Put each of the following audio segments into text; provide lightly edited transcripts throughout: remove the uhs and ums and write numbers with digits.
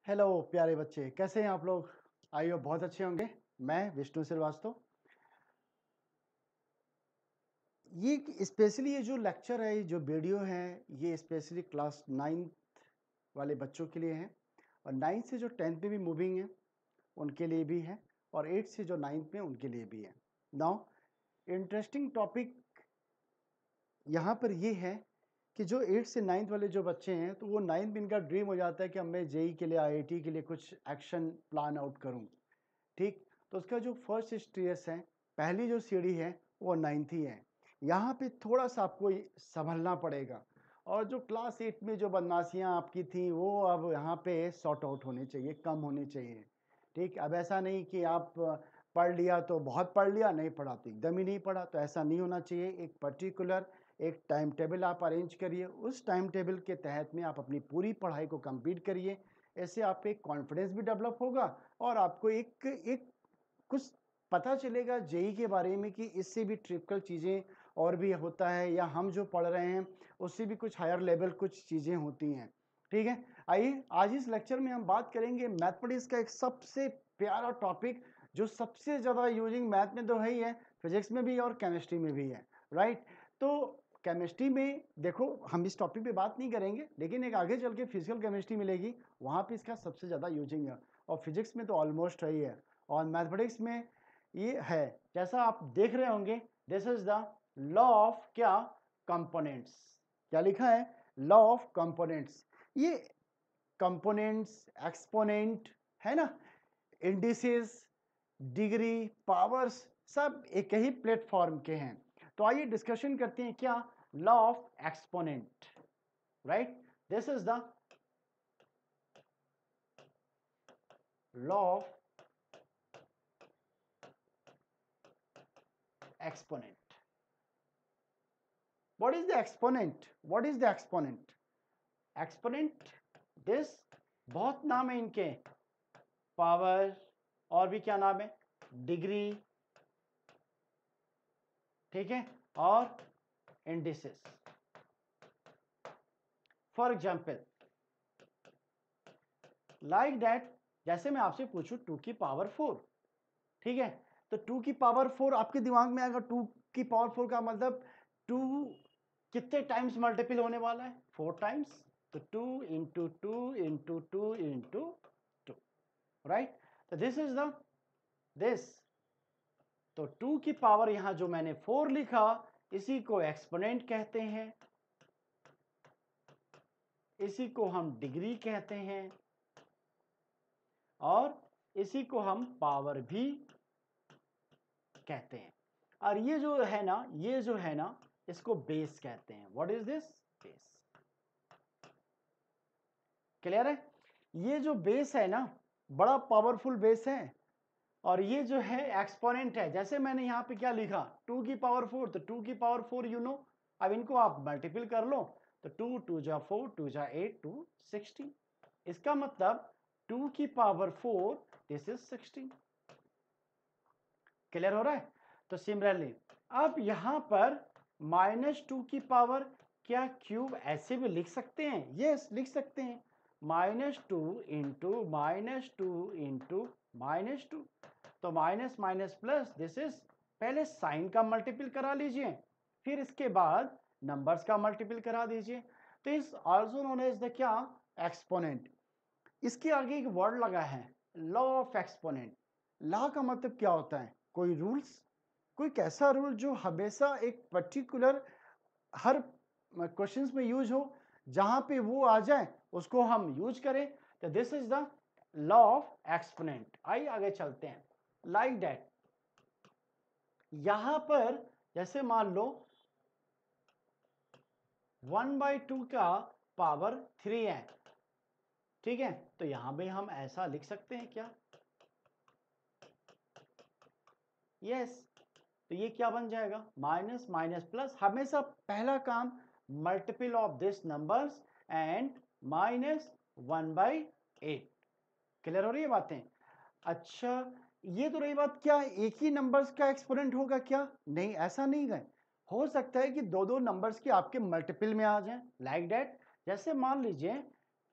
Hello प्यारे बच्चे, कैसे हैं आप लोग? आई होप बहुत अच्छे होंगे। मैं विष्णु श्रीवास्तव। ये स्पेशली ये जो लेक्चर है, ये जो वीडियो है, ये स्पेशली क्लास 9 वाले बच्चों के लिए है और 9 से जो 10th में भी मूविंग है उनके लिए भी है और 8 से जो 9th में उनके लिए भी है। नाउ इंटरेस्टिंग टॉपिक यहाँ पर ये है कि जो 8 से 9th वाले जो बच्चे हैं, तो वो 9th में इनका ड्रीम हो जाता है कि अब मैं जेई के लिए, आईआईटी के लिए कुछ एक्शन प्लान आउट करूँ। ठीक, तो उसका जो फर्स्ट स्टेज है, पहली जो सीढ़ी है वो 9th ही है। यहाँ पे थोड़ा सा आपको संभलना पड़ेगा और जो क्लास 8 में जो बदमाशियाँ आपकी थी वो अब यहाँ पे सॉर्ट आउट होनी चाहिए, कम होनी चाहिए। ठीक, अब ऐसा नहीं कि आप पढ़ लिया तो बहुत पढ़ लिया, नहीं पढ़ा तो एकदम ही नहीं पढ़ा, तो ऐसा नहीं होना चाहिए। एक पर्टिकुलर एक टाइम टेबल आप अरेंज करिए, उस टाइम टेबल के तहत में आप अपनी पूरी पढ़ाई को कंप्लीट करिए। ऐसे आप एक कॉन्फिडेंस भी डेवलप होगा और आपको एक एक कुछ पता चलेगा जेई के बारे में कि इससे भी ट्रिपिकल चीज़ें और भी होता है, या हम जो पढ़ रहे हैं उससे भी कुछ हायर लेवल कुछ चीज़ें होती हैं। ठीक है, आइए आज इस लेक्चर में हम बात करेंगे मैथमेटिक्स का एक सबसे प्यारा टॉपिक, जो सबसे ज़्यादा यूजिंग मैथ में तो है ही है, फिजिक्स में भी और केमिस्ट्री में भी है। राइट, तो केमिस्ट्री में देखो हम इस टॉपिक पे बात नहीं करेंगे, लेकिन एक आगे चल के फिजिकल केमिस्ट्री मिलेगी, वहाँ पे इसका सबसे ज़्यादा यूजिंग है और फिजिक्स में तो ऑलमोस्ट है ही है और मैथमेटिक्स में ये है। जैसा आप देख रहे होंगे, this is the law of क्या, कंपोनेंट्स। क्या लिखा है? Law of components. ये कंपोनेंट्स, एक्सपोनेंट है ना, इंडिसेस, डिग्री, पावर्स, सब एक ही प्लेटफॉर्म के हैं। तो आइए डिस्कशन करते हैं क्या, law of exponent. Right, this is the law of exponent. What is the exponent? What is the exponent? Exponent, this बहुत नाम है इनके, पावर, और भी क्या नाम है, डिग्री, ठीक है, और indices. For example like that, जैसे मैं आपसे पूछूं 2 की पावर 4, ठीक है, तो 2 की पावर 4 आपके दिमाग में आएगा, 2 की पावर 4 का मतलब 2 कितने टाइम्स मल्टीपल होने वाला है? 4 टाइम्स। तो 2 इंटू 2 इंटू 2 इंटू 2, राइट। तो दिस इज द दिस, तो 2 की पावर यहां जो मैंने 4 लिखा, इसी को एक्सपोनेंट कहते हैं, इसी को हम डिग्री कहते हैं और इसी को हम पावर भी कहते हैं। और ये जो है ना, ये जो है ना, इसको बेस कहते हैं। What is this? Base. Clear है? ये जो बेस है ना, बड़ा पावरफुल बेस है और ये जो है एक्सपोनेंट है। जैसे मैंने यहाँ पे क्या लिखा, 2 की पावर 4, तो 2 की पावर 4 यू नो, अब इनको आप मल्टीपल कर लो, तो 2 2 जा 4, 2 जा 8, 2 16। इसका मतलब 2 की पावर 4, दिस इज 16। क्लियर हो रहा है? तो सिमिलरली अब यहां पर -2 की पावर, क्या क्यूब ऐसे भी लिख सकते हैं? यस, लिख सकते हैं, -2 इंटू -2 इंटू -2। तो minus minus plus, this is, पहले साइन का मल्टीपल करा लीजिए, फिर इसके बाद नंबर्स का मल्टीपल करा दीजिए। तो इस ऑल्सो नोन एज द क्या, एक्सपोनेंट। इसके आगे एक वर्ड लगा है, लॉ ऑफ एक्सपोनेंट। लॉ का मतलब क्या होता है? कोई रूल्स, कोई कैसा रूल जो हमेशा एक पर्टिकुलर हर क्वेश्चंस में यूज हो, जहां पे वो आ जाए उसको हम यूज करें। तो this is the law of exponent. आइए आगे चलते हैं। लाइक दैट, यहां पर जैसे मान लो 1/2 का पावर 3 है, ठीक है, तो यहां पे हम ऐसा लिख सकते हैं क्या? यस, तो ये क्या बन जाएगा, माइनस माइनस प्लस, हमेशा पहला काम multiple of this numbers and -1/8। Clear हो रही है बातें? अच्छा, ये तो रही बात, क्या एक ही नंबर्स का एक्सपोनेंट होगा क्या? नहीं, ऐसा नहीं है। हो सकता है कि दो दो नंबर्स की आपके मल्टीपल में आ जाए, लाइक दैट। जैसे मान लीजिए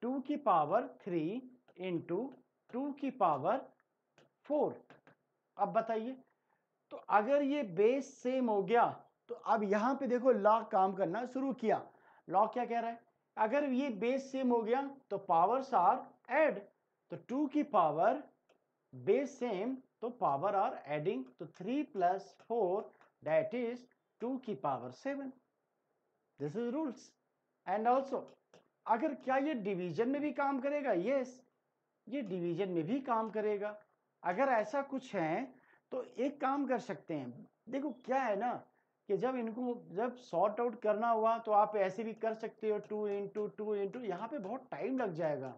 2 की पावर 3 इंटू 2 की पावर 4। अब बताइए, तो अगर ये बेस सेम हो गया तो अब यहां पे देखो लॉ काम करना शुरू किया। लॉ क्या कह रहा है, अगर ये बेस सेम हो गया तो पावर्स आर ऐड, तो 2 की पावर बेस सेम तो पावर आर एडिंग, तो 3 + 4 दैट इज 2 की power 7। This is rules. And also अगर क्या ये डिवीजन में भी काम करेगा, यस ये डिवीजन में भी काम करेगा। अगर ऐसा कुछ है तो एक काम कर सकते हैं, देखो क्या है ना कि जब इनको जब सॉर्ट आउट करना हुआ तो आप ऐसे भी कर सकते हो 2 इंटू 2 इंटू, यहाँ पे बहुत टाइम लग जाएगा।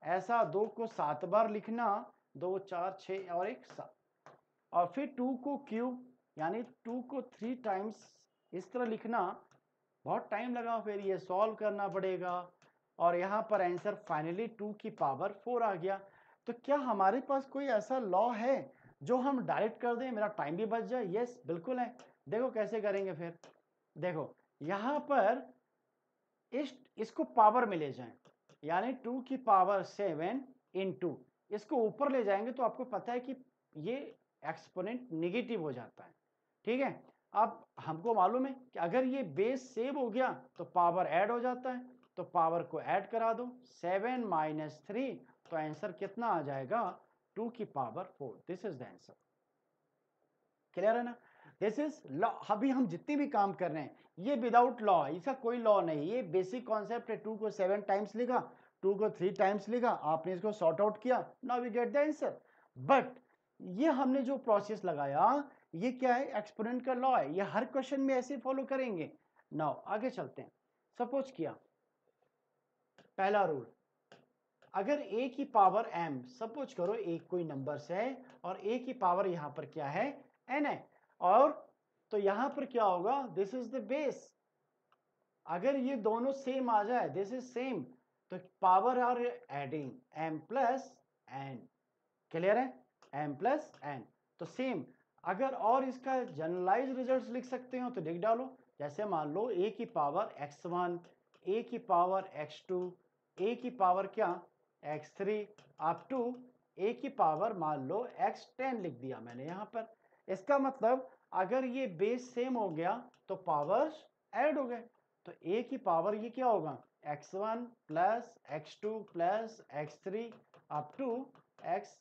ऐसा 2 को 7 बार लिखना, 2 4 6 और 1 7, और फिर 2 को क्यूब यानी 2 को 3 टाइम्स इस तरह लिखना, बहुत टाइम लगा, फिर ये सॉल्व करना पड़ेगा और यहाँ पर आंसर फाइनली 2 की पावर 4 आ गया। तो क्या हमारे पास कोई ऐसा लॉ है जो हम डायरेक्ट कर दें, मेरा टाइम भी बच जाए? यस बिल्कुल है। देखो कैसे करेंगे फिर, देखो यहाँ पर इसको पावर में ले जाएं, यानी 2 की पावर 7 इंटू इसको ऊपर ले जाएंगे तो आपको पता है कि ये एक्सपोनेंट नेगेटिव हो जाता है। ठीक है, अब हमको मालूम है कि अगर ये बेस सेम हो गया तो पावर ऐड हो जाता है, तो पावर को ऐड करा दो, 7 - 3, तो आंसर कितना आ जाएगा, 2 की power 4। This is the answer. Clear है ना? This is law. अभी हम जितने भी काम कर रहे हैं ये विदाउट लॉ, इसका कोई लॉ नहीं, ये बेसिक कॉन्सेप्ट है। 2 को 7 टाइम्स लिखा, 2 को 3 टाइम्स लिखा, आपने इसको सॉर्ट आउट किया, now we get the answer. But ये हमने जो प्रोसेस लगाया ये क्या है, एक्सपोनेंट का लॉ है, ये हर क्वेश्चन में ऐसे फॉलो करेंगे। नाउ आगे चलते हैं। सपोज किया पहला रूल, अगर a की पावर m, सपोज करो एक कोई नंबर्स है और a की पावर यहां पर क्या है, n है, और तो यहां पर क्या होगा, दिस इज द बेस। अगर ये दोनों सेम आ जाए, दिस इज सेम, तो power are adding m + n। Clear है, m + n तो सेम। अगर और इसका जनरलाइज रिजल्ट लिख सकते हो तो लिख डालो, जैसे मान लो a की पावर x1, a की पावर x2, a की पावर क्या x3 अप टू a की पावर मान लो x10 लिख दिया मैंने यहां पर। इसका मतलब अगर ये बेस सेम हो गया तो पावर्स ऐड हो गए, तो a की पावर ये क्या होगा, x1 + x2 + x3 up to x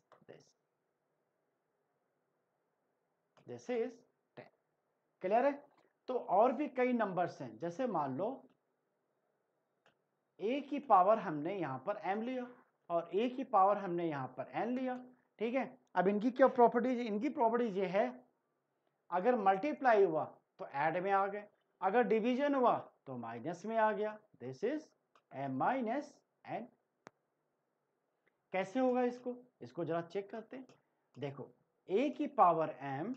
this is 10। Clear है? तो और भी कई नंबर्स हैं, जैसे मान लो a की पावर हमने यहां पर m लिया और a की पावर हमने यहां पर n लिया। ठीक है, अब इनकी क्या प्रॉपर्टीज, इनकी प्रॉपर्टीज ये है, अगर मल्टीप्लाई हुआ तो ऐड में आ गए, अगर डिवीजन हुआ तो माइनस में आ गया। This is m - n। कैसे होगा इसको जरा चेक करते हैं। देखो a की पावर m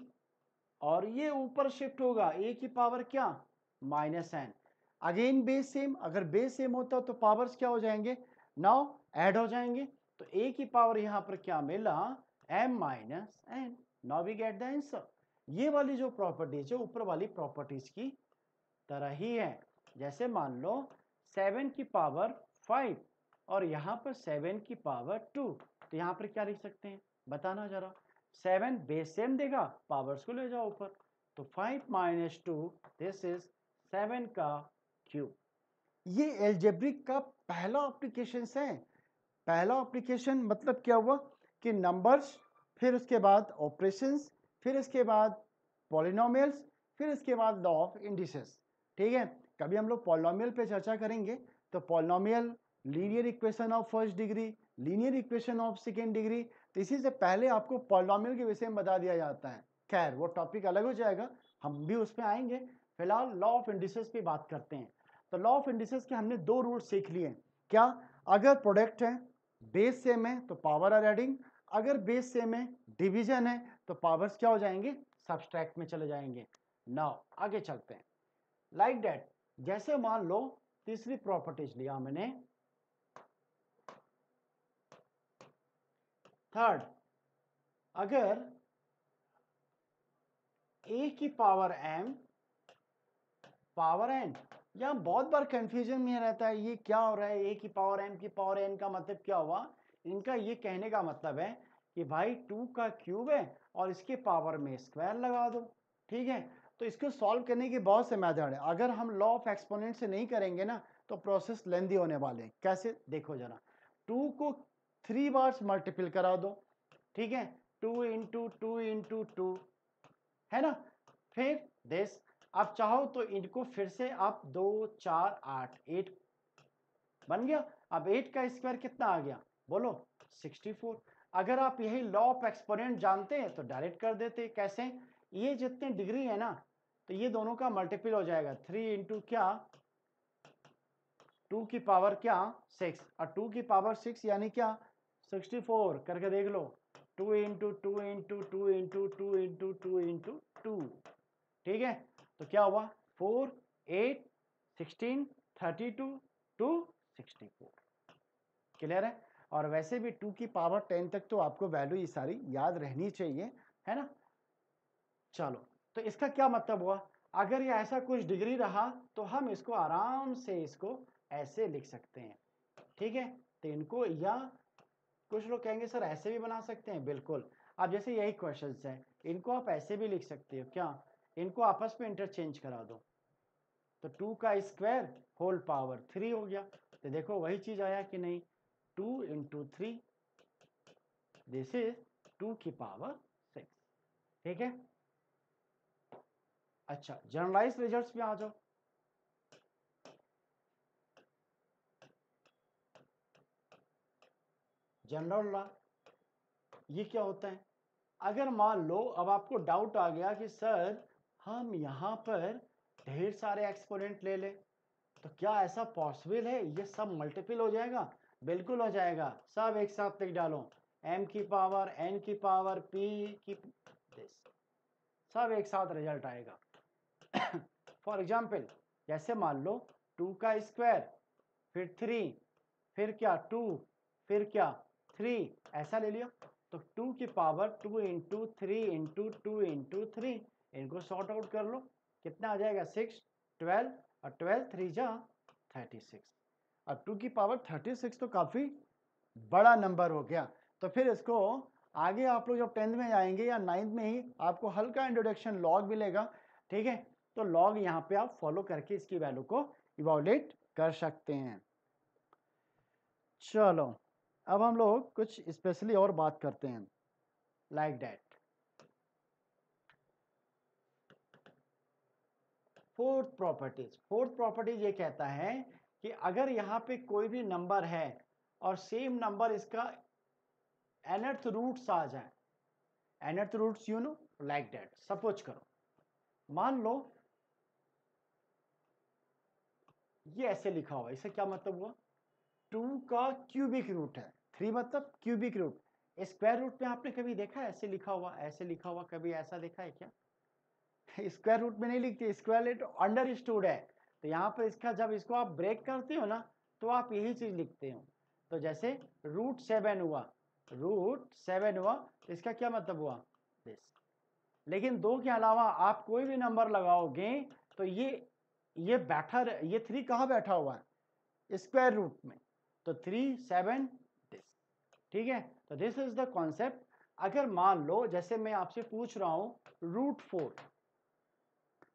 और ये ऊपर शिफ्ट होगा a की पावर क्या, -n। अगेन बेस सेम, अगर बेस सेम होता तो पावर्स क्या हो जाएंगे, नाउ ऐड हो जाएंगे, तो a की पावर यहां पर क्या मिला, m - n। Now we get the answer. ये वाली जो प्रॉपर्टीज है ऊपर वाली प्रॉपर्टीज की तरह ही है। जैसे मान लो 7 की पावर 5 और यहां पर 7 की पावर 2, तो यहां पर क्या लिख सकते हैं, बताना जरा। 7 बेस सेम देगा, पावर्स को ले जाओ ऊपर, तो 5 - 2 दिस इज 7 का क्यूब। ये एल्जेब्रिक का पहला एप्लीकेशन है। पहला एप्लीकेशन मतलब क्या हुआ कि नंबर्स, फिर उसके बाद ऑपरेशंस, फिर इसके बाद पॉलिनोमियल्स, फिर इसके बाद लॉ ऑफ इंडिसेस। ठीक है, कभी हम लोग पॉलिनोमियल पे चर्चा करेंगे, तो polynomial, linear equation of first degree, linear equation of second degree, तो इसी से पहले आपको पॉलिनोमियल के विषय में बता दिया जाता है। खैर वो टॉपिक अलग हो जाएगा, हम भी उस पर आएंगे। फिलहाल लॉ ऑफ इंडिसेस पे बात करते हैं। तो लॉ ऑफ इंडिसेस के हमने 2 रूल सीख लिए। क्या, अगर प्रोडक्ट है, बेस सेम है तो पावर आर एडिंग, अगर बेस सेम है, डिवीजन है, तो पावर्स क्या हो जाएंगे, सब्सट्रैक्ट में चले जाएंगे। नाउ आगे चलते हैं। लाइक दैट, जैसे मान लो तीसरी प्रॉपर्टीज लिया मैंने, थर्ड, अगर a की पावर m पावर n, यहां बहुत बार कंफ्यूजन में रहता है ये क्या हो रहा है, a की पावर m की पावर n का मतलब क्या हुआ, इनका ये कहने का मतलब है कि भाई 2 का क्यूब है और इसके पावर में स्क्वायर लगा दो, ठीक है। तो इसको सॉल्व करने के बहुत से मेथड है। अगर हम लॉ ऑफ एक्सपोनेंट से नहीं करेंगे ना तो प्रोसेस लेंदी होने वाले हैं। कैसे, देखो जरा, 2 को 3 बार मल्टीपल करा दो, ठीक है, 2 इंटू 2 इंटू 2, है ना। फिर दिस, आप चाहो तो इनको फिर से आप 2 4 8 8 बन गया। अब 8 का स्क्वायर कितना आ गया, बोलो 64। अगर आप यही लॉ ऑफ एक्सपोनेंट जानते हैं तो डायरेक्ट कर देते। कैसे, ये जितने डिग्री है ना तो ये दोनों का मल्टीपल हो जाएगा, 3 इंटू क्या 2 की पावर क्या 6, और 2 की पावर 6 यानी क्या 64 करके देख लो, 2 into 2 into 2 into 2 into 2 into 2, ठीक है। तो क्या हुआ 4 8 16 32 2 64, क्लियर है। और वैसे भी 2 की पावर 10 तक तो आपको वैल्यू ये सारी याद रहनी चाहिए, है ना। चलो, तो इसका क्या मतलब हुआ, अगर ये ऐसा कुछ डिग्री रहा तो हम इसको आराम से इसको ऐसे लिख सकते हैं, ठीक है। तो इनको, या कुछ लोग कहेंगे सर ऐसे भी बना सकते हैं, बिल्कुल। अब जैसे यही क्वेश्चंस हैं, इनको आप ऐसे भी लिख सकते हो, क्या, इनको आपस में इंटरचेंज करा दो, तो 2 का स्क्वायर होल पावर 3 हो गया। तो देखो वही चीज आया कि नहीं, 2 इंटू 3, दिस इज 2 की पावर 6, ठीक है। अच्छा, जनरलाइज रिजल्ट्स में आ जाओ। जनरल लॉ, ये क्या होता है, अगर मान लो अब आपको डाउट आ गया कि सर हम यहां पर ढेर सारे एक्सपोनेंट ले ले, तो क्या ऐसा पॉसिबल है ये सब मल्टीपल हो जाएगा, बिल्कुल हो जाएगा। सब एक साथ लिख डालो, m की पावर n की पावर p की, सब एक साथ रिजल्ट आएगा। फॉर एग्जाम्पल, जैसे मान लो 2 का स्क्वायर, फिर 3, फिर क्या 2, फिर क्या 3, ऐसा ले लिया। तो 2 की पावर 2 इंटू 3 इंटू 2 इंटू 3, इनको सॉर्ट आउट कर लो, कितना आ जाएगा 6 12, और 12 3 जा 36। अब 2 की पावर 36 तो काफी बड़ा नंबर हो गया। तो फिर इसको आगे आप लोग जब 10th में जाएंगे या 9th में ही आपको हल्का इंट्रोडक्शन लॉग मिलेगा, ठीक है। तो लॉग यहाँ पे आप फॉलो करके इसकी वैल्यू को इवैल्यूएट कर सकते हैं। चलो, अब हम लोग कुछ स्पेशली और बात करते हैं, लाइक दैट। फोर्थ प्रॉपर्टीज ये कहता है कि अगर यहाँ पे कोई भी नंबर है और सेम नंबर इसका nth रूट्स आ जाए, nth roots you know like that. Suppose करो, मान लो ये ऐसे लिखा हुआ, इससे क्या मतलब हुआ, 2 का क्यूबिक रूट है, 3 मतलब क्यूबिक रूट। स्क्वायर रूट में आपने कभी देखा है ऐसे लिखा हुआ, ऐसे लिखा हुआ, कभी ऐसा देखा है क्या? स्क्वायर रूट में नहीं लिखते, स्क्वायर रूट अंडरस्टूड है। तो यहाँ पर इसका जब इसको आप ब्रेक करते हो ना तो आप यही चीज लिखते हो। तो जैसे √7 हुआ, √7 हुआ, तो इसका क्या मतलब हुआ दिस। लेकिन 2 के अलावा आप कोई भी नंबर लगाओगे तो ये बैठा, ये 3 कहाँ बैठा हुआ है, स्क्वायर रूट में। तो 3 7 दिस, ठीक है। तो दिस इज द कॉन्सेप्ट। अगर मान लो जैसे मैं आपसे पूछ रहा हूं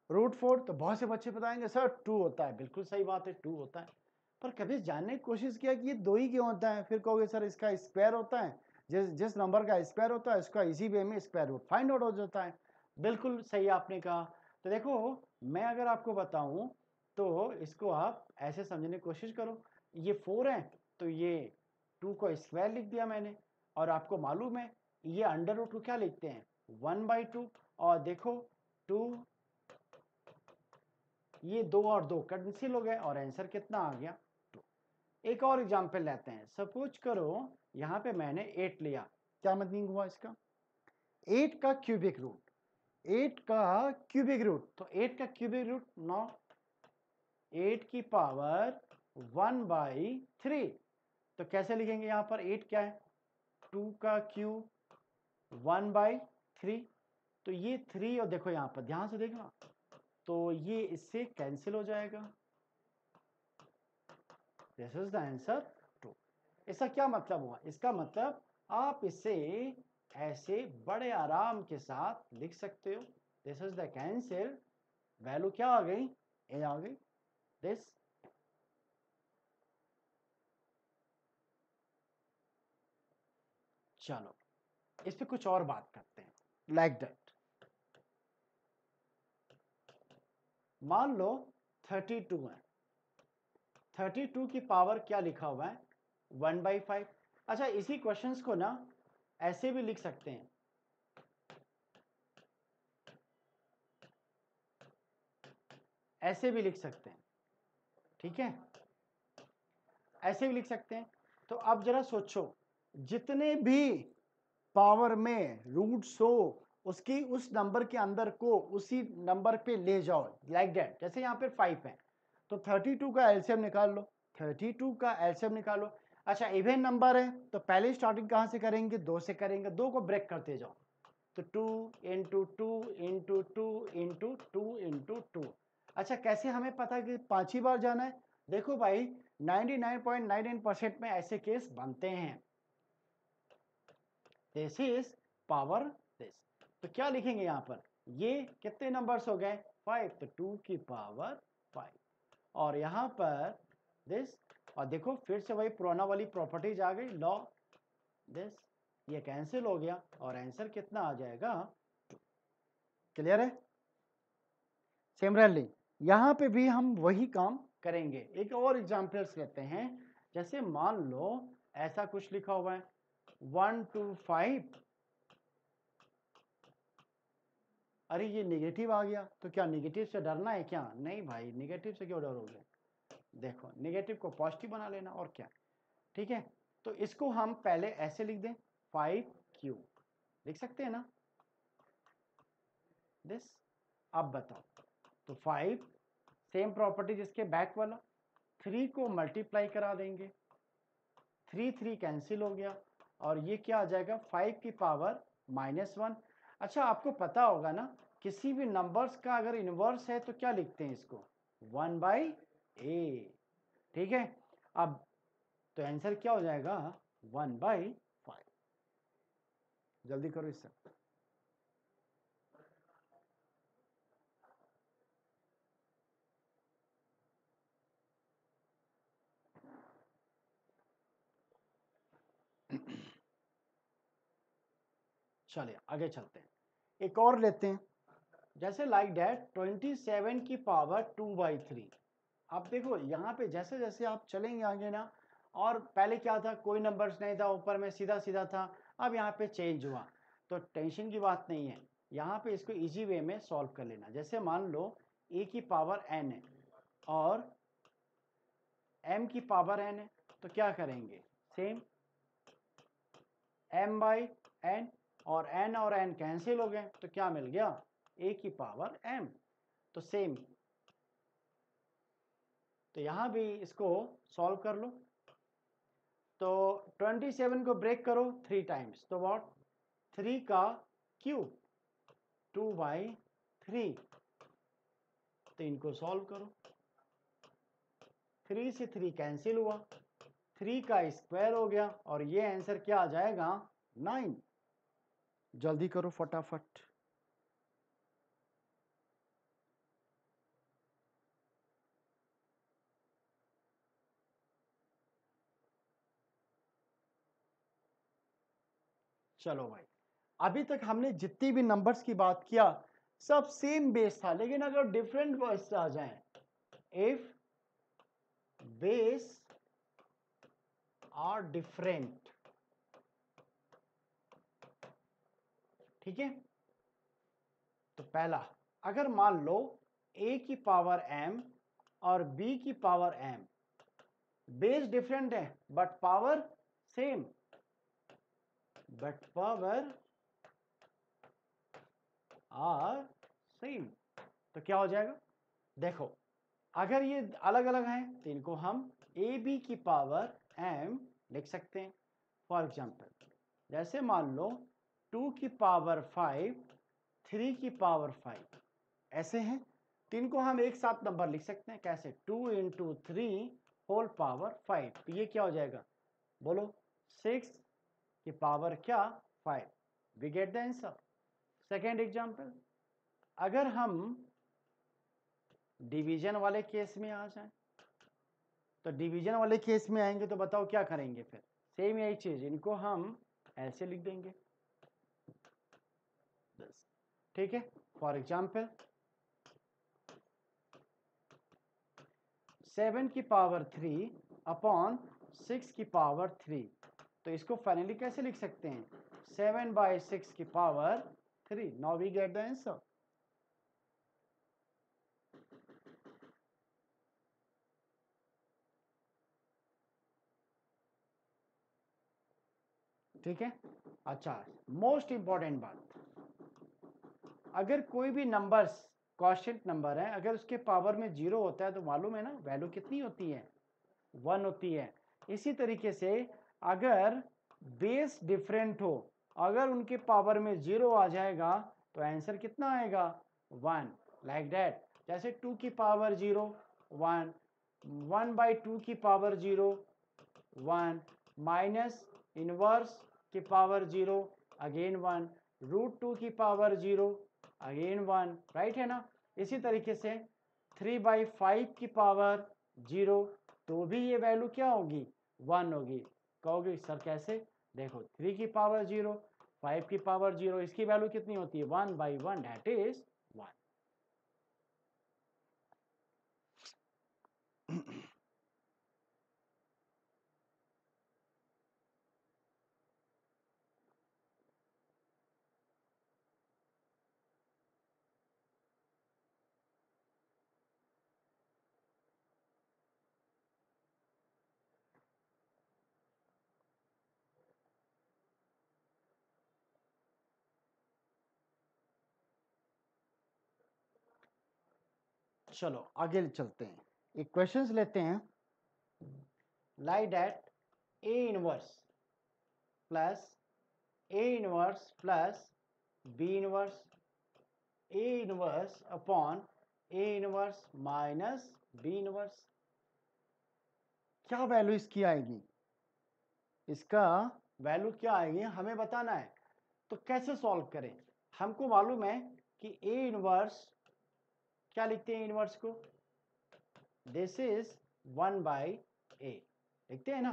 √4, तो बहुत से बच्चे बताएंगे सर 2 होता है, बिल्कुल सही बात है 2 होता है। पर कभी जानने की कोशिश किया कि ये 2 ही क्यों होता है, फिर कहोगे सर इसका स्क्वायर होता है, जिस नंबर का स्क्वायर होता है उसका इसी वे में स्क्वायर रूट फाइंड आउट हो जाता है। बिल्कुल सही आपने कहा। तो देखो, मैं अगर आपको बताऊं तो इसको आप ऐसे समझने की कोशिश करो, ये 4 है तो ये 2 को स्क्वायर लिख दिया मैंने, और आपको मालूम है ये अंडर रूट को क्या लिखते हैं 1/2, और देखो 2, ये 2 और 2 कैंसिल हो गए और आंसर कितना आ गया 2। एक और एग्जांपल लेते हैं, सपोज करो यहाँ पे मैंने 8 लिया, क्या मीनिंग हुआ इसका, 8 का क्यूबिक रूट, 8 का क्यूबिक रूट, तो 8 का क्यूबिक रूट 9, 8 की पावर 1/3। तो कैसे लिखेंगे यहाँ पर, 8 क्या है 2 का क्यूब 1/3, तो ये 3, और देखो यहाँ पर ध्यान से देखना, तो ये इससे कैंसिल हो जाएगा, दिस इज द आंसर 2। इसका क्या मतलब हुआ? इसका मतलब आप इसे ऐसे बड़े आराम के साथ लिख सकते हो। This is the cancel, value क्या आ गई? ए आ गई। दिस चलो इस पे कुछ और बात करते हैं। लाइक दैट, मान लो 32 है, 32 की पावर क्या लिखा हुआ है? 1/5। अच्छा, इसी क्वेश्चंस को ना ऐसे भी लिख सकते हैं, ऐसे भी लिख सकते हैं, ठीक है, ऐसे भी लिख सकते हैं। तो अब जरा सोचो, जितने भी पावर में रूट्स हो उसकी उस नंबर के अंदर को उसी नंबर पे ले जाओ, लाइक दैट। जैसे यहाँ पे 5 है तो 32 का एलसीएम निकाल लो, 32 का एलसीएम निकालो। अच्छा, इवन नंबर है तो पहले स्टार्टिंग कहाँ से करेंगे? 2 से करेंगे, 2 को ब्रेक करते जाओ, तो 2 इंटू 2 इंटू 2 इंटू 2 इंटू 2। अच्छा, कैसे हमें पता है कि 5 ही बार जाना है? देखो भाई, 99.99% में ऐसे केस बनते हैं। This is power this. तो क्या लिखेंगे यहाँ पर? ये कितने नंबर्स हो गए? 5, तो 2 की पावर 5। और यहाँ पर दिस, और देखो फिर से वही पुराना वाली प्रॉपर्टीज आ गई, लॉ दिस, ये कैंसिल हो गया और आंसर कितना आ जाएगा? 2। क्लियर है? सिमिलरली यहाँ पे भी हम वही काम करेंगे। एक और एग्जाम्पल्स लेते हैं। जैसे मान लो ऐसा कुछ लिखा हुआ है 1 2 5। अरे ये नेगेटिव आ गया, तो क्या नेगेटिव से डरना है क्या? नहीं भाई, नेगेटिव से क्यों डरोगे? देखो, नेगेटिव को पॉजिटिव बना लेना और क्या, ठीक है। तो इसको हम पहले ऐसे लिख दें, 5 लिख सकते हैं ना, दिस। अब बताओ, तो 5 सेम प्रॉपर्टी जिसके बैक वाला, 3 को मल्टीप्लाई करा देंगे, 3 3 कैंसिल हो गया और ये क्या आ जाएगा? 5 की पावर -1। अच्छा, आपको पता होगा ना, किसी भी नंबर्स का अगर इनवर्स है तो क्या लिखते हैं इसको? 1/a, ठीक है। अब तो आंसर क्या हो जाएगा? 1/5। जल्दी करो इससे। चलिए आगे चलते हैं, एक और लेते हैं। जैसे लाइक डैट 27 की पावर 2/3। आप देखो यहाँ पे जैसे जैसे आप चलेंगे आगे ना, और पहले क्या था, कोई नंबर्स नहीं था, ऊपर में सीधा सीधा था, अब यहाँ पे चेंज हुआ। तो टेंशन की बात नहीं है, यहाँ पे इसको इजी वे में सॉल्व कर लेना। जैसे मान लो a की पावर n है और m की पावर n है, तो क्या करेंगे? सेम m/n, और n कैंसिल हो गए, तो क्या मिल गया? a की पावर m। तो सेम, तो यहाँ भी इसको सॉल्व कर लो। तो 27 को ब्रेक करो 3 टाइम्स, तो व्हाट? 3 का क्यूब 2/3। तो इनको सॉल्व करो, 3 से 3 कैंसिल हुआ, 3 का स्क्वायर हो गया और ये आंसर क्या आ जाएगा? 9। जल्दी करो फटाफट। चलो भाई, अभी तक हमने जितनी भी नंबर्स की बात किया सब सेम बेस था, लेकिन अगर डिफरेंट वर्ड्स आ जाएं, इफ बेस आर डिफरेंट, ठीक है। तो पहला, अगर मान लो a की पावर m और b की पावर m, बेस डिफरेंट है but power same, but power are same, तो क्या हो जाएगा? देखो, अगर ये अलग अलग हैं तो इनको हम ए बी की पावर m लिख सकते हैं। फॉर एग्जाम्पल, जैसे मान लो 2 की पावर 5, 3 की पावर 5, ऐसे हैं, तो इनको हम एक साथ नंबर लिख सकते हैं। कैसे? 2 इंटू 3 होल पावर 5। तो ये क्या हो जाएगा? बोलो 6 की पावर क्या 5। We get the answer. Second example, अगर हम डिवीजन वाले केस में आ जाएं, तो डिवीजन वाले केस में आएंगे तो बताओ क्या करेंगे फिर। सेम यही चीज, इनको हम ऐसे लिख देंगे, ठीक है। फॉर एग्जाम्पल 7 की पावर 3 अपॉन 6 की पावर 3, तो इसको फाइनली कैसे लिख सकते हैं, 7/6 की power 3। Now we get the answer. ठीक है। अच्छा, मोस्ट इंपॉर्टेंट बात, अगर कोई भी नंबर्स क्वोशिएंट नंबर है, अगर उसके पावर में 0 होता है तो मालूम है ना वैल्यू कितनी होती है, 1 होती है। इसी तरीके से अगर बेस डिफरेंट हो, अगर उनके पावर में 0 आ जाएगा तो आंसर कितना आएगा, 1। लाइक दैट, जैसे 2 की पावर 0 1, 1/2 की पावर 0 1, माइनस इनवर्स की पावर 0 अगेन 1, √2 की पावर 0 अगेन 1, राइट है ना। इसी तरीके से 3/5 की पावर 0, तो भी ये वैल्यू क्या होगी, 1 होगी। कहोगे सर कैसे, देखो 3 की पावर 0, 5 की पावर 0, इसकी वैल्यू कितनी होती है, 1/1, दैट इज 1। चलो आगे चलते हैं, एक क्वेश्चंस लेते हैं। Like that A inverse plus A inverse plus B inverse, A inverse upon A inverse minus B inverse, क्या वैल्यू इसकी आएगी, इसका वैल्यू क्या आएगी हमें बताना है। तो कैसे सॉल्व करें, हमको मालूम है कि A इनवर्स, क्या लिखते हैं इनवर्स को, दिस इज 1/A लिखते हैं ना।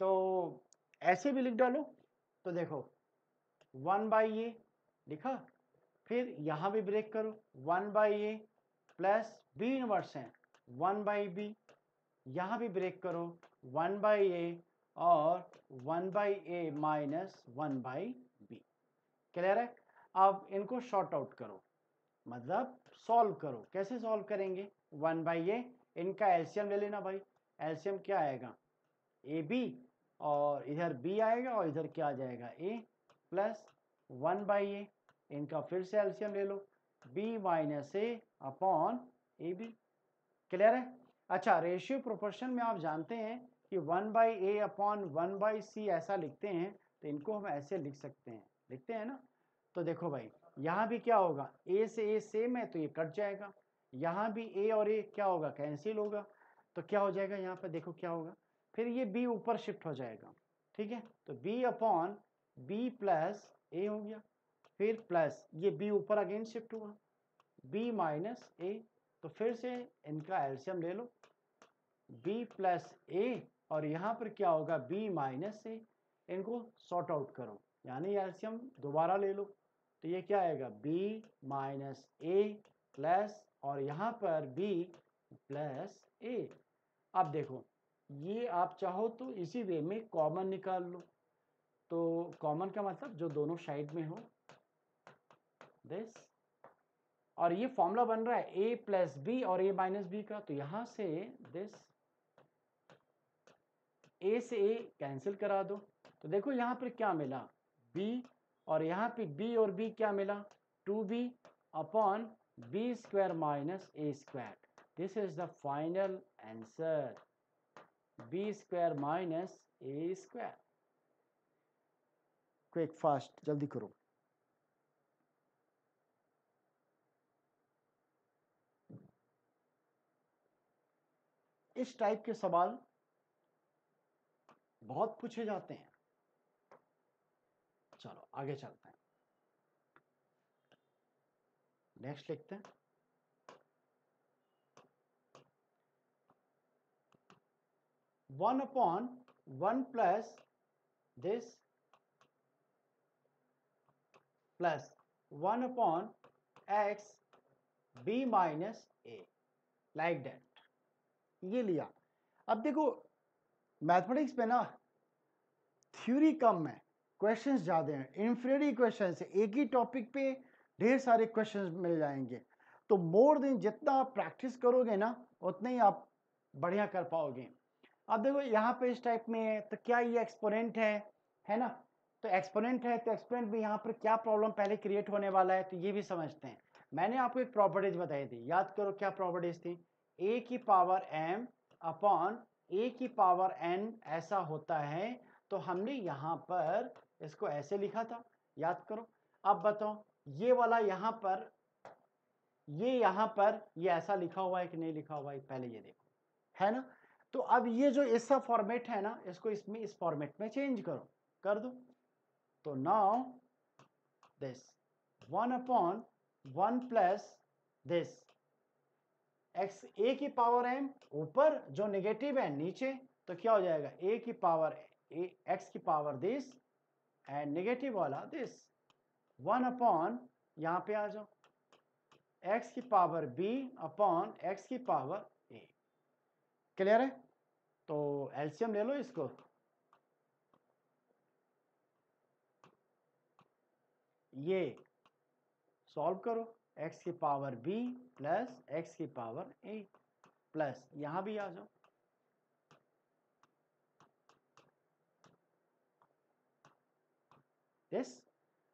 तो ऐसे भी लिख डालो, तो देखो 1/A लिखा, फिर यहां भी ब्रेक करो 1/A प्लस B इनवर्स है 1/B, यहां भी ब्रेक करो 1/A और 1/A माइनस 1/B। क्लियर है। अब इनको शॉर्ट आउट करो, मतलब सॉल्व करो। कैसे सॉल्व करेंगे, 1/A, इनका एलसीएम ले लेना भाई। एलसीएम क्या आएगा, AB, और इधर B आएगा और इधर क्या आ जाएगा A, प्लस 1/A, इनका फिर से एलसीएम ले लो, B minus A upon AB। Clear है। अच्छा, रेशियो प्रोपोर्शन में आप जानते हैं कि 1/A अपॉन 1/C ऐसा लिखते हैं, तो इनको हम ऐसे लिख सकते हैं, लिखते हैं ना। तो देखो भाई, यहाँ भी क्या होगा, A से A सेम है तो ये कट जाएगा, यहाँ भी A और A क्या होगा, कैंसिल होगा। तो क्या हो जाएगा, यहाँ पर देखो क्या होगा, फिर ये B ऊपर शिफ्ट हो जाएगा, ठीक है। तो B upon B plus A हो गया, फिर प्लस ये B ऊपर अगेन शिफ्ट हुआ, B माइनस A। तो फिर से इनका एलसीएम ले लो, B प्लस A, और यहाँ पर क्या होगा, B माइनस A। इनको सॉर्ट आउट करो, यानी एलसीएम दोबारा ले लो, तो ये क्या आएगा, B माइनस A प्लस, और यहाँ पर B प्लस A। अब देखो, ये आप चाहो तो इसी वे में कॉमन निकाल लो, तो कॉमन का मतलब जो दोनों साइड में हो, दिस, और ये फॉर्मूला बन रहा है A प्लस बी और A माइनस बी का, तो यहां से दिस A से A कैंसिल करा दो, तो देखो यहां पर क्या मिला, B, और यहाँ पे B और B क्या मिला, 2B upon B square minus A square. This is the final answer, B square minus A square. Quick fast जल्दी करो। इस टाइप के सवाल बहुत पूछे जाते हैं। चलो आगे चलते हैं, नेक्स्ट लिखते हैं। One upon one plus this plus one upon x b minus a, like that, ये लिया। अब देखो मैथमेटिक्स पे ना थ्योरी कम है, क्वेश्चंस ज़्यादा हैं, इन्फिनिटी क्वेश्चंस है, एक ही टॉपिक पे ढेर सारे क्वेश्चंस मिल जाएंगे। तो मोर देन जितना आप प्रैक्टिस करोगे ना उतना ही आप बढ़िया कर पाओगे। अब देखो यहाँ पे इस टाइप में है, तो क्या ये एक्सपोनेंट है ना? तो एक्सपोनेंट है तो एक्सपोनेंट में यहाँ पर क्या प्रॉब्लम पहले क्रिएट होने वाला है, तो ये भी समझते हैं। मैंने आपको एक प्रॉपर्टीज बताई थी, याद करो क्या प्रॉपर्टीज थी। ए की पावर m अपॉन ए की पावर n ऐसा होता है, तो हमने यहाँ पर इसको ऐसे लिखा था, याद करो। अब बताओ ये वाला यहाँ पर, ये ऐसा लिखा हुआ है कि नहीं लिखा हुआ है, पहले ये देखो, है ना? तो अब ये जो ऐसा फॉर्मेट है ना, इसको इसमें इस फॉर्मेट में चेंज करो, कर दो। तो now this one upon one plus this x a की पावर m ऊपर, जो नेगेटिव है नीचे, तो क्या हो जाएगा ए की पावर एक्स की पावर दिस एंड नेगेटिव वाला दिस, वन अपॉन यहां पे आ जाओ एक्स की पावर b अपॉन एक्स की पावर a। क्लियर है? तो एलसीएम ले लो इसको, ये सॉल्व करो, x की पावर b प्लस एक्स की पावर a प्लस यहां भी आ जाओ, दिस,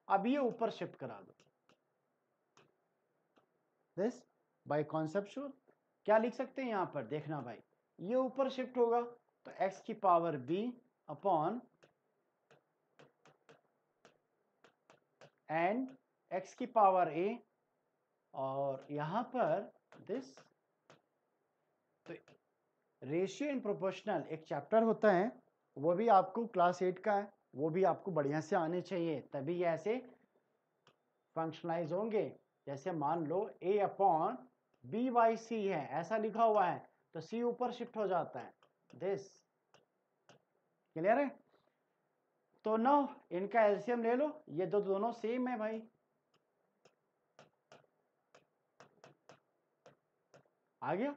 अब ये ऊपर शिफ्ट करा दो, दिस बाय कॉन्सेप्चुअल क्या लिख सकते हैं यहां पर, देखना भाई, ये ऊपर शिफ्ट होगा तो x की power b upon and x की पावर a, और यहां पर दिस। तो रेशियो इन प्रोपोर्शनल एक चैप्टर होता है, वो भी आपको क्लास 8 का है, वो भी आपको बढ़िया से आने चाहिए, तभी ये ऐसे फंक्शनलाइज होंगे। जैसे मान लो a अपॉन बी बाई सी है, ऐसा लिखा हुआ है, तो c ऊपर शिफ्ट हो जाता है, दिस। क्लियर है? तो नो इनका एलसीएम ले लो, ये दोनों सेम है भाई, आ गया,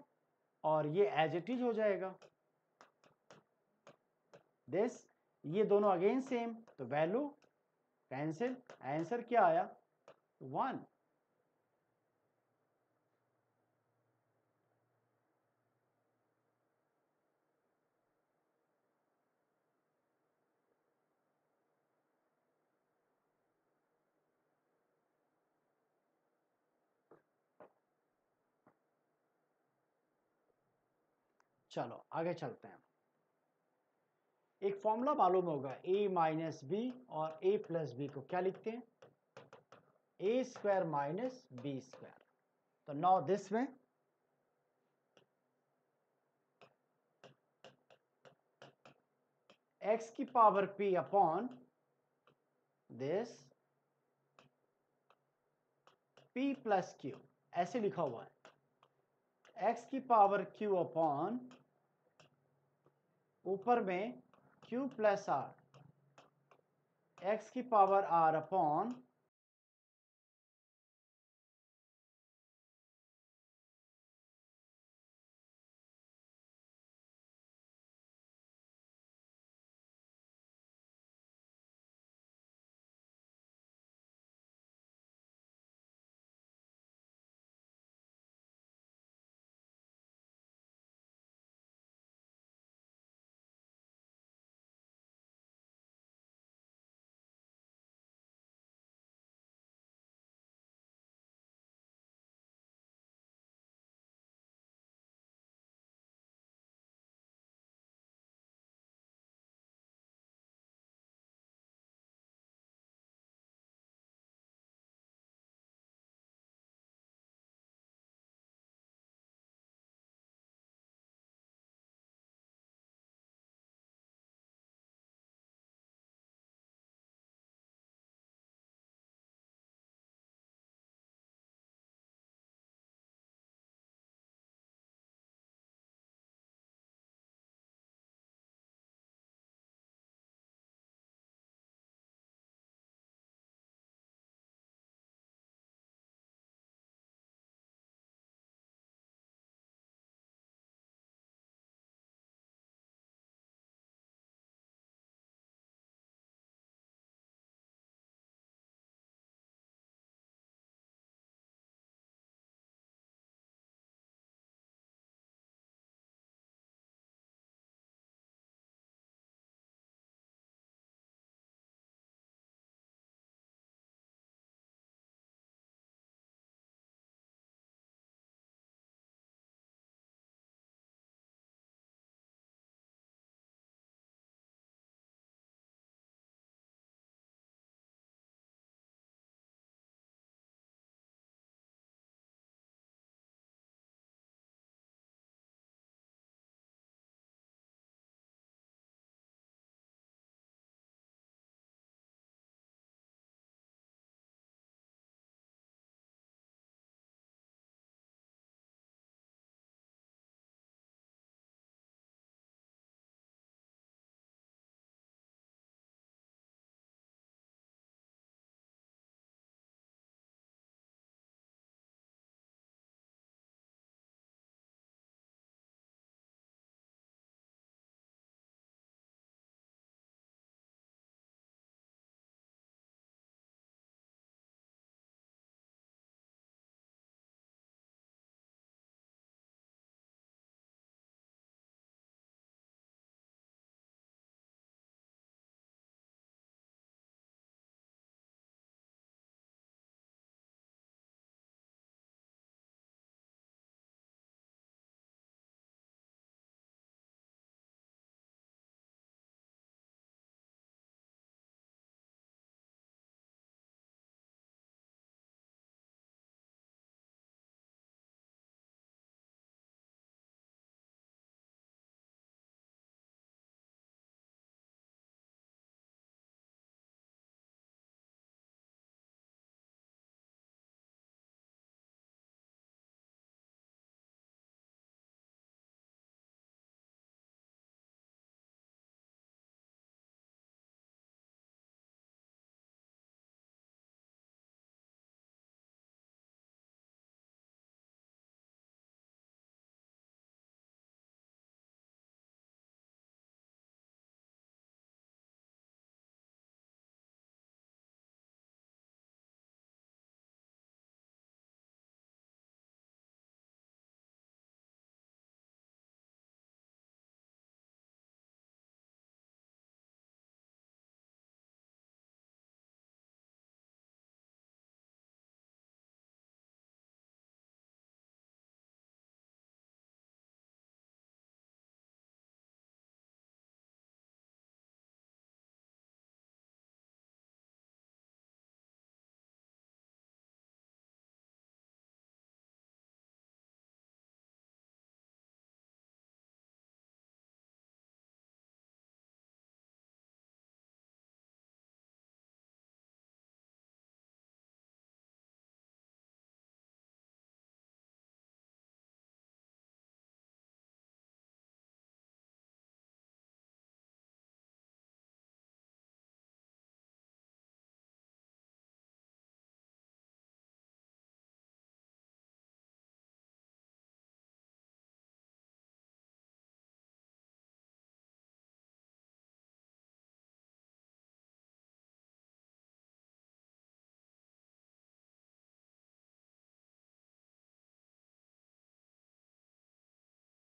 और ये एज इट इज हो जाएगा, दिस, ये दोनों अगेन सेम, तो वैल्यू कैंसिल, आंसर क्या आया 1। चलो आगे चलते हैं। एक फॉर्मूला मालूम होगा, a माइनस बी और a प्लस बी को क्या लिखते हैं, a square minus b square. तो नाउ दिस में x की power p upon this p plus q, ऐसे लिखा हुआ है, x की पावर q अपॉन ऊपर में q प्लस r, x की पावर r अपॉन